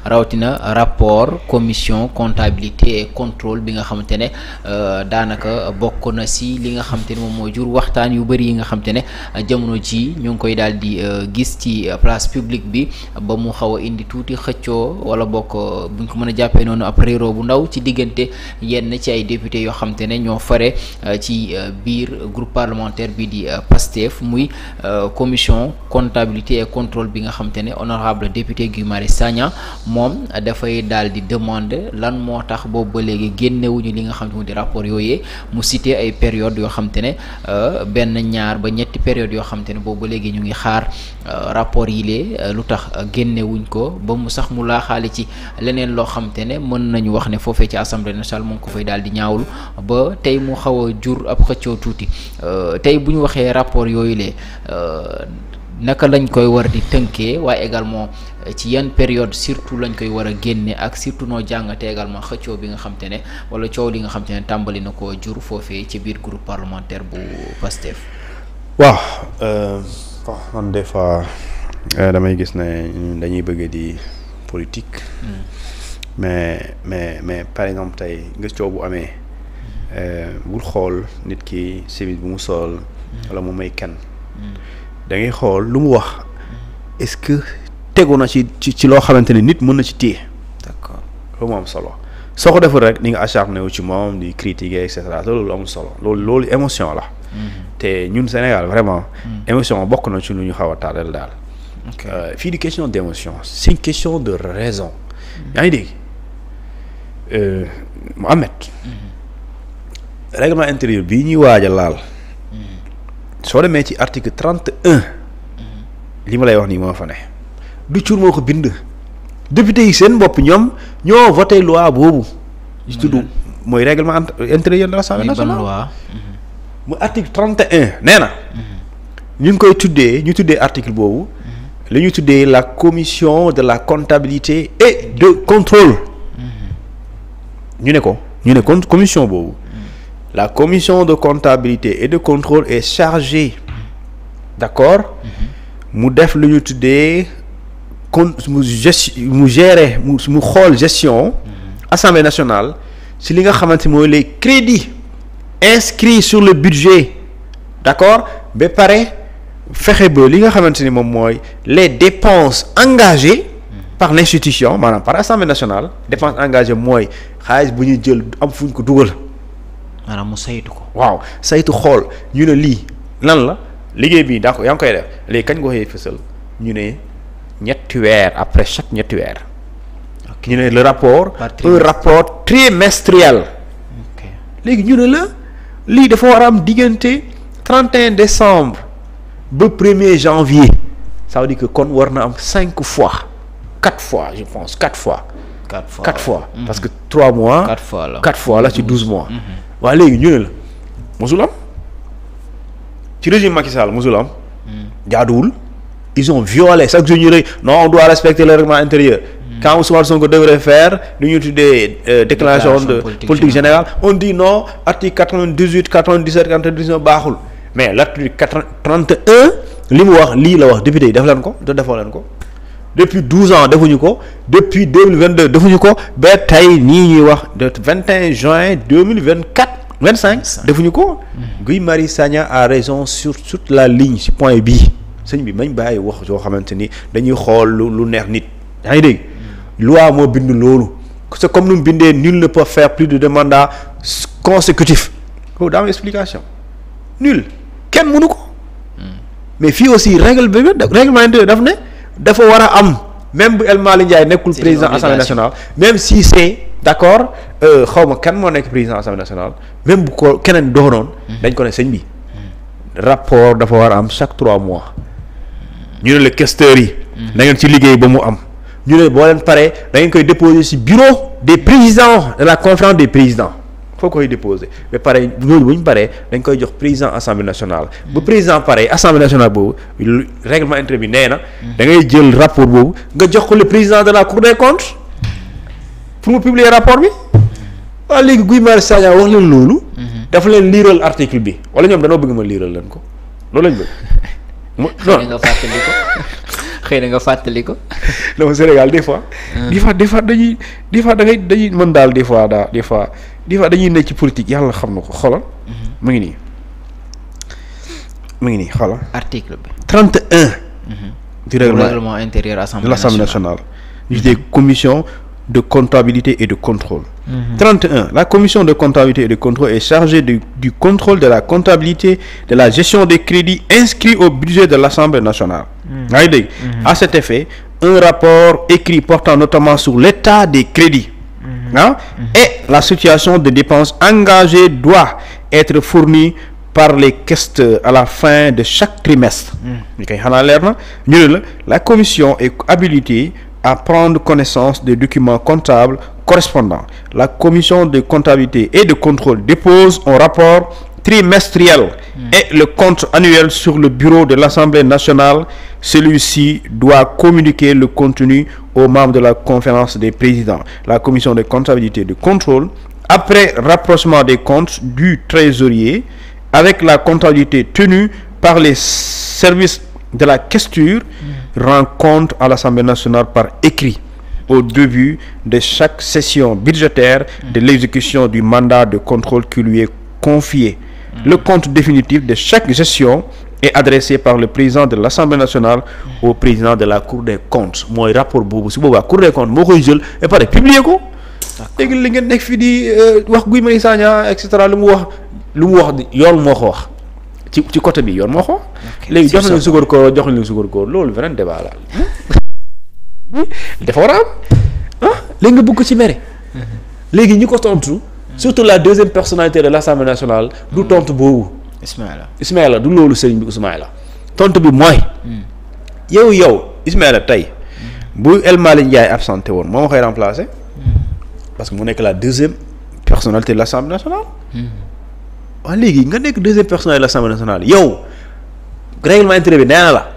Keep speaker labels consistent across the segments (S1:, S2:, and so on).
S1: rawatina rapport commission comptabilité et contrôle bi nga xamante ne daanaka bokk na si li nga xamante ne moom moo jur waxtaan yu bëri yi nga xamante ne jamono ji ñu ngi koy daal di gis ci place publique bi ba mu xaw a indi tuuti xëccoo wala bokk buñ ko mën a jàppee noonu ab réeroo bu ndaw ci diggante yenn ci ay député yoo xamante ne ñoo fare ci biir groupe parlementaire bi di PASTEF muy commission comptabilité et contrôle bi nga xamante ne honorable député Guy Marius Sagna moom dafay daal di demander lan moo tax boobu ba léegi génnewuñu li nga xam ne mu di rapport yooyee mu cité ay période yoo xamante ne benn ñaar ba ñetti période yoo xamante ne boobu ba léegi ñu ngi xaar rapport yi lee lu tax génnewuñ ko ba mu sax mu laaxaale ci leneen loo xamante ne mën nañu wax ne foofee ci assemblée nationale mu ngi ko fay daal di ñaawlu ba tey mu xaw a jur ab xëccoo tuuti tey bu ñu waxee rapport yooyu lee naka lañ koy war di tënkee waaye également ci yan période surtout lañ koy war a génne ak surtout noo jàngate également xëccoo bi nga xamante ne wala coow li nga xamante ne tàmbali na ko jur foofee ci biir groupe parlementaire bu PASTEF.
S2: waaw man des fois damay gis ne dañuy bëgg di politique. mais par exemple tey nga coow bu amee bul xool nit ki chemise bu mu sol wala mu may kenn da ngay xool lu mu wax est-ce que tegu na ci loo xamante ne nit mën na ci téye.
S1: d'accord
S2: loolu moo am solo soo ko deful rek ni nga acharné wu ci moom di critiquer et cetera loolu amul solo loolu émotion la. te ñun Sénégal vraiment. émotion bokk na ci lu ñu xaw a tardel daal. fii di question d'émotion c'est une question de raison. yaa ngi dégg Mohamed. règlement intérieur bii ñuy waaj a laal. soo demee ci article 31. li ma lay wax nii moo fa ne. du cuur moo ko bind. député yi seen bopp ñoom ñoo voté loi boobu. ci tudd mooy règlement intérieur de l'Assemblée nationale. mu article 31 nee na. ñu ngi koy tuddee article boobu. li ñu tuddee la commission de la comptabilité et de contrôle. ñu ne commission boobu. la commission de comptabilité et de contrôle est chargée d'accord mu def lu ñu tuddee mu gérer mu xool gestion Assemblée nationale si li nga xamante mooy les crédits inscrits sur le budget d'accord ba pare fexe ba li nga xamante ni moom mooy les dépenses engagées par l'institution maanaam par Assemblée nationale dépenses engagées mooy xaalis bu ñu jël am fu ñu ko dugal.
S1: maanaam mu saytu ko.
S2: waaw saytu xool ñu ne lii lan la liggéey bi d'accord yaa ngi koy def léegi kañ nga koy fësal ñu ne ñetti weer après chaque ñetti weer. ñu ne le rapport. un rapport trimestriel. léegi ñu ne la lii dafa war a am diggante 31 décembre ba 1er janvier ça veut dire que kon war na am 4 fois je pense 4 fois. 4 fois parce que 3 mois. 4 fois la ci 12 mois. waaye léegi ñu ne la mosul am ci régime Macky Sall mosul am. jaaduwul ils ont violé chaque jour ñu ne non on doit respecter le règlement intérieur. quand Ousmane Sonko devrait faire lu ñu tuddee déclaration de politique générale on dit non article 98 97 99 baaxul mais l'article 31 li mu wax lii la wax député yi def leen ko defoo leen ko depuis 12 ans defuñu ko depuis 2022 defuñu ko ba tey nii ñuy wax de 21 juin 25 defuñu ko. Guy Marius Sagna a raison sur toute la ligne ci point bii sëñ bi mañ bàyyi wax yoo xamante ni dañuy xool lu neex nit yaa ngi dégg loi moo bind loolu c'est comme nu mu bindee nul ne peut faire plus de 2 mandats consécutifs kooku daa am explication nul kenn mënu ko mais fii aussi règlement intérieur daf ne dafa war a am même bu El Malick Ndiaye nekkul président Assemblée nationale même si c'est d'accord xaw ma kan moo nekk président Assemblée nationale même bu ko keneen doonoon dañ ko ne sëñ bi rapport dafa war a am chaque 3 mois ñu ne la questeurs yi da ngeen ci liggéey ba mu am ñu ne boo leen paree da ngeen koy déposer ci bureau des présidents de la conférence des présidents foo koy déposer ba pare loolu bu ñu paree dañ koy jox président Assemblée nationale ba président pare Assemblée nationale boobu règlement intérieur bi nee na da ngay jël rapport boobu nga jox ko le président de la Cour des comptes pour mu publier rapport bi waaw léegi Guy Marius Sagna wax leen loolu dafa leen liiral article bi wala ñoom dañoo bëgg ma liiral leen ko loolu lañ bëgg non
S1: nga fàttali ko xëy na nga fàttali ko.
S2: non Sénégal des fois dañuy dañuy mën daal des fois dañuy nekk ci politique yàlla xam na ko xoolal. mu ngi nii xoolal.
S1: article bi
S2: 31. du
S1: règlement intérieur de
S2: l'Assemblée nationale. ñu des commissions de comptabilité et de contrôle. 31. La commission de comptabilité et de contrôle est chargée du contrôle de la comptabilité de la gestion des crédits inscrits au budget de l'Assemblée nationale. yaa ngi dégg. À cet effet, un rapport écrit portant notamment sur l'état des crédits et la situation de dépenses engagées doit être fourni par les caisses à la fin de chaque trimestre. ñu koy xanaa leer na ñu ne la commission est habilitée à prendre connaissance des documents comptables correspondants. La commission de comptabilité et de contrôle dépose un rapport trimestriel et le compte annuel sur le bureau de l'Assemblée nationale. Celui-ci doit communiquer le contenu aux membres de la conférence des présidents. La commission de comptabilité et de contrôle, après rapprochement des comptes du trésorier avec la comptabilité tenue par les services de la questure, rend compte à l'Assemblée nationale par écrit au début de chaque session budgétaire de l'exécution du mandat de contrôle qui lui est confié. Le compte définitif de chaque gestion est adressé par le président de l'Assemblée nationale au président de la Cour des comptes. mooy rapport boobu si boobaa Cour des comptes moo koy jël et pare publier ko. léegi li ngeen nekk fii di wax Guy Marius Sagna et cetera lu mu wax yoon moo ko wax ci côté bi yoon moo ko wax. léegi jox nañu suukar koor jox nañu suukar koor loolu beneen débat la dafa war a am léegi nga bëgg ko ci mere. léegi ñi ko tontu. surtout la deuxième personnalité de l'Assemblée nationale du tontu boobu. Ismaïla du loolu sëriñ bi Ismaïla tontu bi mooy. yow Ismaïla tey bu El Malick Ndiaye absenté woon moo ma koy remplacer. parce que mu nekk la deuxième personnalité de l'Assemblée nationale. waaw léegi nga nekk deuxième personnalité de l'Assemblée nationale yow règlement intérieur bi nee na la.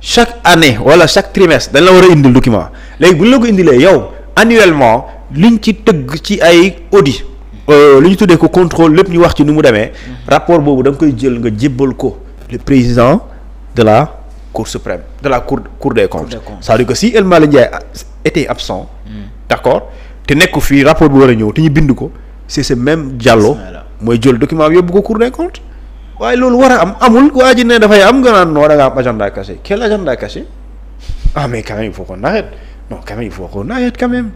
S2: chaque année wala chaque trimestre dañ la war a indil document léegi bu ñu la ko indilee yow annuellement liñ ci tëgg ci ay audit li ñu tuddee ko contrôle lépp ñu wax ci ni mu demee rapport boobu da nga koy jël nga jébbal ko le président de la Cour suprême de la Cour des comptes. C'est-à-dire que si El Malick Ndiaye était absent. d'accord te nekk fii rapport bi war a ñëw te ñu bind ko c'est ce même Diallo mooy jël document bi yóbbu ko Cour des comptes. waaye loolu war a am amul waa ji ne dafay am nga naan non da nga am agenda caché quel agenda caché mais quand même il faut qu'on arrête non quand même il faut qu'on arrête quand même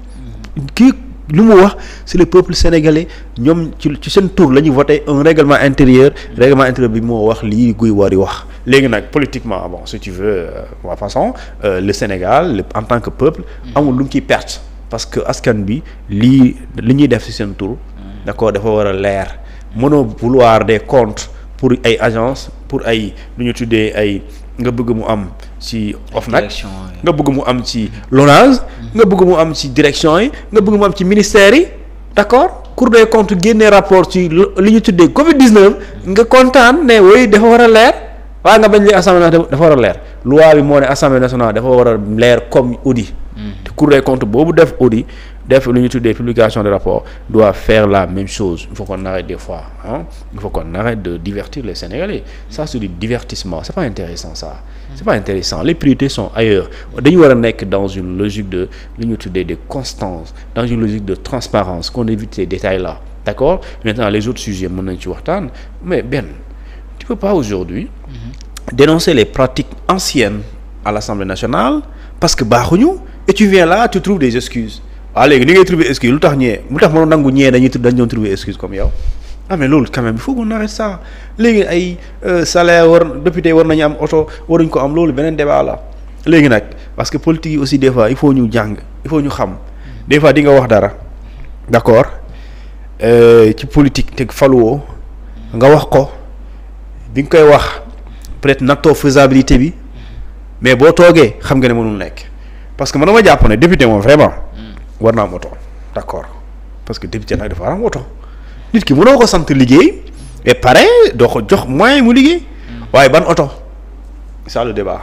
S2: kii lu mu wax c'est le peuple sénégalais ñoom ci seen tour la ñuy voté un règlement intérieur bi moo wax lii guy war yi wax léegi nag politiquement bon si tu veux de toute façon le Sénégal en tant que peuple amul lu mu ciy perte parce que askan bi li ñuy def ci seen tour d'accord dafa war a leer mënoo vouloir des comptes pour ay agence pour ay lu ñu tuddee ay nga bëgg mu am ci OFNAC nga bëgg mu am ci LONASE nga bëgg mu am ci direction yi nga bëgg mu am ci ministères yi d'accord Cour des comptes génnee rapport ci li ñu tuddee Covid-19 nga kontaan ne woy dafa war a leer waaye nga bañ li Assemblée nationale dafa war a leer loi bi moo ne Assemblée nationale dafa war a leer comme audit te Cour des comptes boobu def audit def lu ñu tuddee publication de rapport doit faire la même chose il faut qu'on arrête des fois il faut qu'on arrête de divertir les Sénégalais ça c'est du divertissement c'est pas intéressant ça c'est pas intéressant les priorités sont ailleurs dañu war a nekk dans une logique de lu ñu tuddee de constance dans une logique de transparence qu'on évite ces détails là d'accord maintenant les autres sujets mën nañ ci waxtaan mais Ben tu peux pas aujourd'hui dénoncer les pratiques anciennes à l'Assemblée nationale parce que baaxuñu et tu viens là tu trouves des excuses waaw léegi ni ngay trouver excuse lu tax mënoo nangu ñee dañ doon trouver excuse comme yow mais loolu quand même il faut qu'on arrête ça léegi ay salaire député war nañu am oto waruñ ko am loolu beneen débat la léegi nag parce que politique yi aussi des fois il faut ñu jàng il faut ñu xam des fois di nga wax dara d'accord ci politique te faluwoo nga wax ko bi nga koy wax peut-être nattoo faisabilité bi mais boo toogee xam nga ne mënul nekk parce que man dama jàpp ne député moom vraiment war naa am oto d'accord parce que député nag dafa war am oto nit ki mënoo ko sant liggéey et pare doo ko jox moyen mu liggéey waaye ban oto c'est ça le débat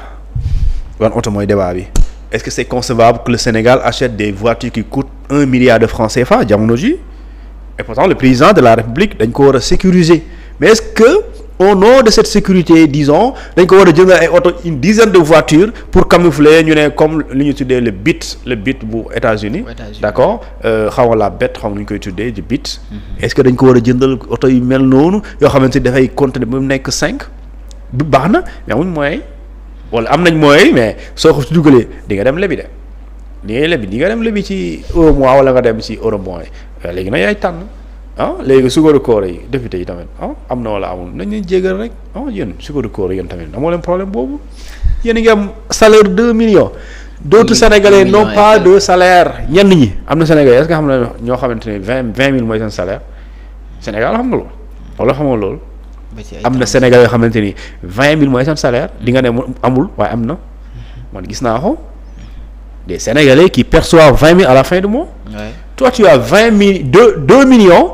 S2: ban oto mooy débat bi est-ce que c'est concevable que le Sénégal achète des voitures qui coûtent 1 milliard de francs CFA jamono ji et pourtant le président de la République dañ ko war a sécuriser mais est-ce que au nom de cette sécurité disons dañ ko war a jëndal ay oto une dizaine de voitures pour camoufler ñu ne comme li ñu tuddee le bit bu États-Unis d'accord xaw ma la bête xam nu ñu koy tuddee di bit est-ce que dañ ko war a jëndal oto yu mel noonu yoo xamante ni dafay contenir ba mu nekk 5 bu baax na mais amuñ moyen wala am nañ moyen mais soo ko ci dugalee di nga dem lebi de di nga dem lebi ci euro mois wala nga dem ci euro mois léegi nag yaay tànn léegi sukaru koor yi député yi tamit am na wala amul nañ leen jégal rek yéen sukaru koor yéen tamit amoo leen problème boobu yéen a ngi am salaire 2 millions d'autres sénégalais n'ont pas de salaire ñenn ñi am na sénégalais est-ce que xam na ñoo xamante ne 20 000 mooy seen salaire Sénégal xam nga loolu wala xamoo loolu am na sénégalais yoo xamante ni 20 000 mooy seen salaire di nga ne amul waaye am na man gis naa ko des sénégalais qui perçoivent 20 000 à la fin du mois toi tu as 2 millions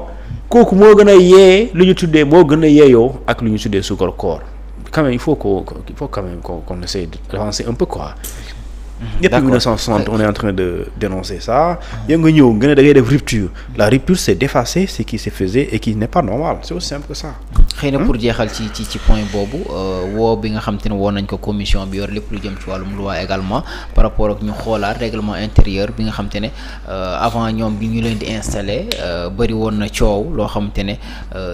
S2: kooku moo gën a yee lu ñu tuddee moo gën a yeeyoo ak lu ñu tuddee suukar koor quand même il faut quand même qu'on essaie d'avancer un peu quoi. Depuis 1960 on est en train de dénoncer ça. yaa nga ñëw nga ne da ngay def rupture. La rupture c'est d'effacer ce qui se faisait et qui n'est pas normal c'est aussi simple que ça.
S1: xëy na pour jeexal ci point boobu woo bi nga xam te ne woo nañ ko commission bi yor lépp lu jëm ci wàllum loi également par rapport ak ñu xoolaat règlement intérieur bi nga xam te ne avant ñoom bi ñu leen di installer bëri woon na coow loo xam te ne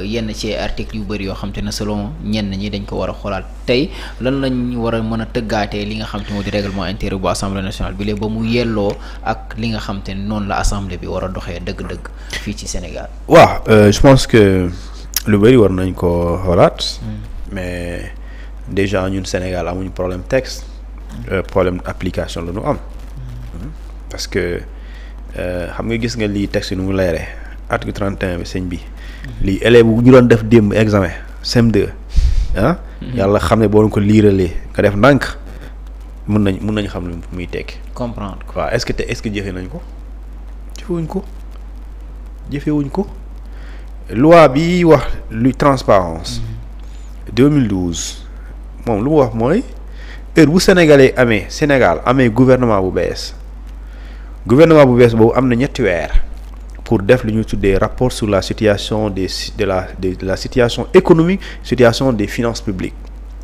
S1: yenn ci articles yu bëri yoo xam te ne selon ñenn ñi dañ ko war a xoolaat tey lan lañ war a mën a tëggaatee li nga xam te moo di règlement intérieur bu assemblée nationale bi léegi ba mu yelloo ak li nga xam te ne noonu la assemblée bi war a doxee dëgg-dëgg fii ci Sénégal.
S2: waaw je pense que lu bëri war nañ ko xoolaat mais déjà ñun Sénégal amuñu problème texte problème application la ñu am parce que xam nga gis nga lii texte nu mu leere article 31 bi sëñ bi lii élève bu ñu doon def démb examen CM2 yàlla xam ne boo ko liiralee nga def ndànk mën nañ xam lu muy tekki
S1: comprendre ko
S2: waaw est-ce que jëfee nañ ko jëfewuñ ko loi bi wax lu transparence 2012 moom lu mu wax mooy heure bu Sénégal amee gouvernement bu bees boobu am na ñetti weer pour def lu ñu tuddee rapport sur la situation de la situation économique situation des finances publiques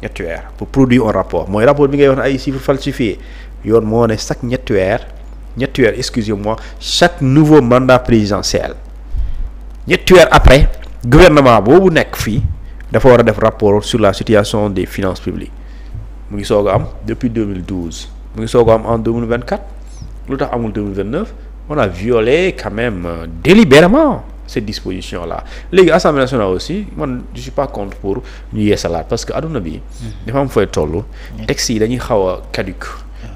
S2: ñetti weer pour produire un rapport mooy rapport bi ngay wax ne ay chiffres falsifiés yoon moo ne chaque ñetti weer excusez-moi chaque nouveau mandat présidentiel ñetti weer après gouvernement boobu nekk fii dafa war a def rapport sur la situation des finances publiques mu ngi soog a am depuis 2012 mu ngi soog a am en 2024 lu tax amul 2029 on a violé quand même délibérément cette disposition là léegi Assemblée nationale aussi man je suis pas contre pour ñu yeesalaat parce que adduna bi dafa am fooy toll textes yi dañuy xaw a caduc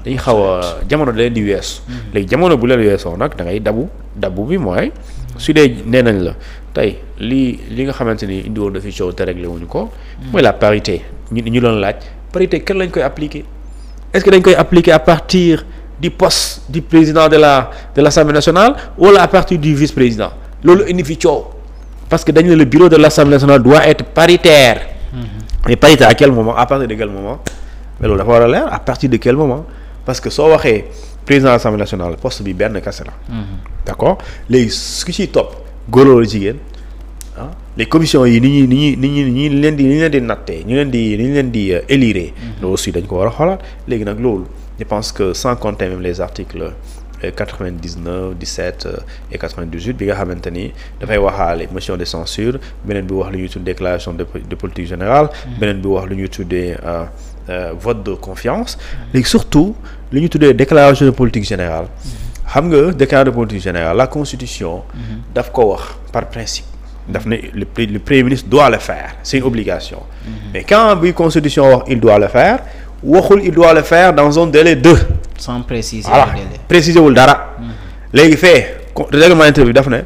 S2: dañuy xaw a jamono da leen di weesu léegi jamono bu leen weesoo nag da ngay dabu bi mooy su dee nee nañ la tey li nga xamante ni indi woon na fi coow te réglé wuñu ko mooy la parité ñu doon laaj parité kenn lañ koy appliquer est-ce que dañ koy appliquer à partir du poste du président de l'Assemblée nationale wala à partir du vice-président loolu indi fi coow parce que dañ ne le bureau de l'Assemblée nationale doit être paritaire mais paritaire à quel moment à partir de quel moment mais loolu dafa war a leer à partir de quel moment parce que soo waxee président de l'Assemblée nationale poste bi benn kese la d'accord léegi su ki ciy topp góor wala jigéen les commissions yi ni leen di nattee ni leen di élire loolu aussi dañ ko war a xoolaat léegi nag loolu je pense que sans compter même les articles 99 17 et 98 bi nga xamante ni dafay waxaale motion de censure beneen bi wax lu ñuy tuddee déclaration de politique générale beneen bi wax lu ñuy tuddee vote de confiance léegi surtout lu ñuy tuddee déclaration de politique générale xam nga déclaration de politique générale la constitution daf ko wax par principe daf ne le premier ministre doit le faire c'est une obligation mais quand bi constitution wax il doit le faire waxul il doit le faire dans un délai de
S1: sans préciser
S2: voilà préciser wul dara léegi règlement intérieur bi daf ne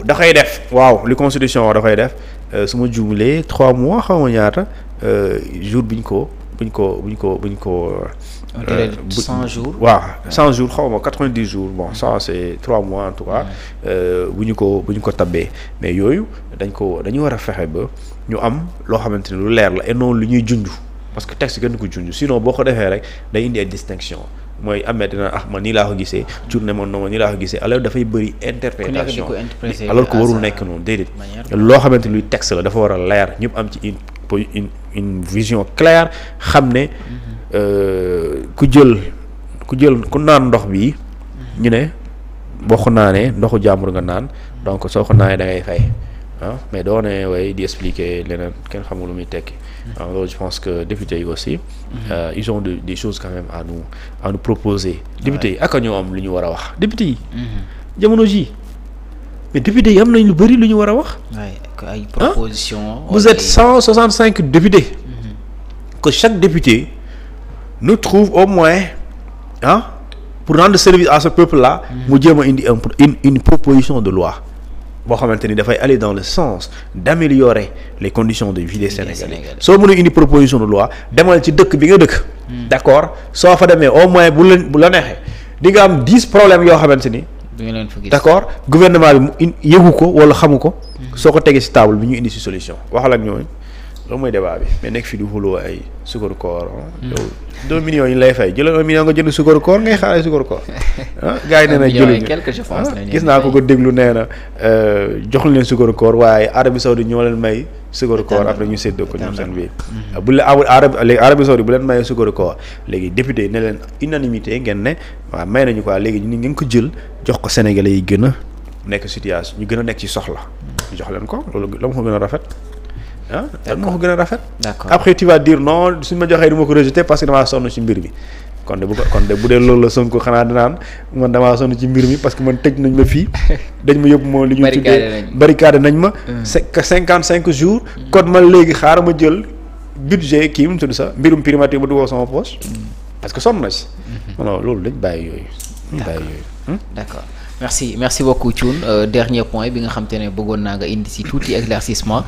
S2: da koy def waaw li constitution wax da koy def su ma juumlee 3 mois xaw ma ñaata jour buñ ko
S1: 100 jours
S2: waaw 100 jours xaw ma 90 jours bon ça c'est 3 mois en tout cas bu ñu ko tabbee mais yooyu dañu war a fexe ba ñu am loo xamante ne lu leer la et non lu ñuy junj parce que texte gën ko junj sinon boo ko defee rek day indi ay distinction mooy amee dina man nii laa ko gisee journée man noonu nii laa ko gisee alors dafay bëri interprétation alors que warul nekk noonu déedéet loo xamante ni luy texte la dafa war a leer ñëpp am ci une une vision claire xam ne ku naan ndox bi ñu ne boo ko naanee ndoxu jàmbur nga naan donc soo ko naanee da ngay fay mais doo ne way di expliquer leneen kenn xamul lu muy tekki. Alors je pense que députés yi aussi ils ont des choses quand même à nous proposer. députés yi ak ñoo am lu ñu war a wax députés yi. jamono ji mais députés yi am nañ lu bëri lu ñu war a wax.
S1: ay propositions.
S2: vous êtes 165 députés. que chaque député nous trouve au moins pour rendre service à ce peuple là. mu jéem a indi une proposition de loi. boo xamante ni dafay aller dans le sens d'améliorer les conditions de vie des Sénégalais. soo mënee indi proposition de loi demal ci dëkk bi nga dëkk. d'accord soo fa demee au moins bu la neexee di nga am 10 problèmes yoo xamante ni. d'accord gouvernement bi mu yëgu ko wala xamu ko. soo ko tegee ci table bi ñu indi ci solution waxal ak ñooñu loolu mooy débat bi mais nekk fi di xuloo ay sukaru koor. yow 2 millions yi lay fay jëlal 1 million nga jënd sukaru koor ngay xaar ay sukaru koor gars yi nee na jëluñu gis naa ko déglu nee na joxuñ leen sukaru koor waaye Arabie Saoudite ñoo leen may sukaru koor après ñu séddoo ko ñoom seen biir. bu leen léegi Arabie Saoudite bu leen mayee sukaru koor léegi député yi ne leen unanimité ngeen ne waaw may nañu quoi léegi ñu ngeen ko jël jox ko Sénégalais yi gën a nekk situation ñu gën a nekk ci soxla ñu jox leen ko loolu la ma ko gën a rafet. lan moo ko gën a rafet.
S1: d'accord
S2: après tu vas dire non suñ ma joxee du ma ko rejeter parce que damaa sonn ci mbir mi kon de bu dee loolu la Sonko xanaa dinaan man damaa sonn ci mbir mi parce que man tëj nañ ma fii dañ ma yóbbu moo li ñu tuddee barricade nañ ma 55 jours kon man léegi xaaral ma jël budget kii mu tudd sax mbirum primature ba duggoo sama poche parce que sonn na ci non loolu dañ bàyyi yooyu
S1: d'accord merci beaucoup Thioune dernier point bi nga xam te ne bëggoon naa nga indi ci tuuti éclaircissement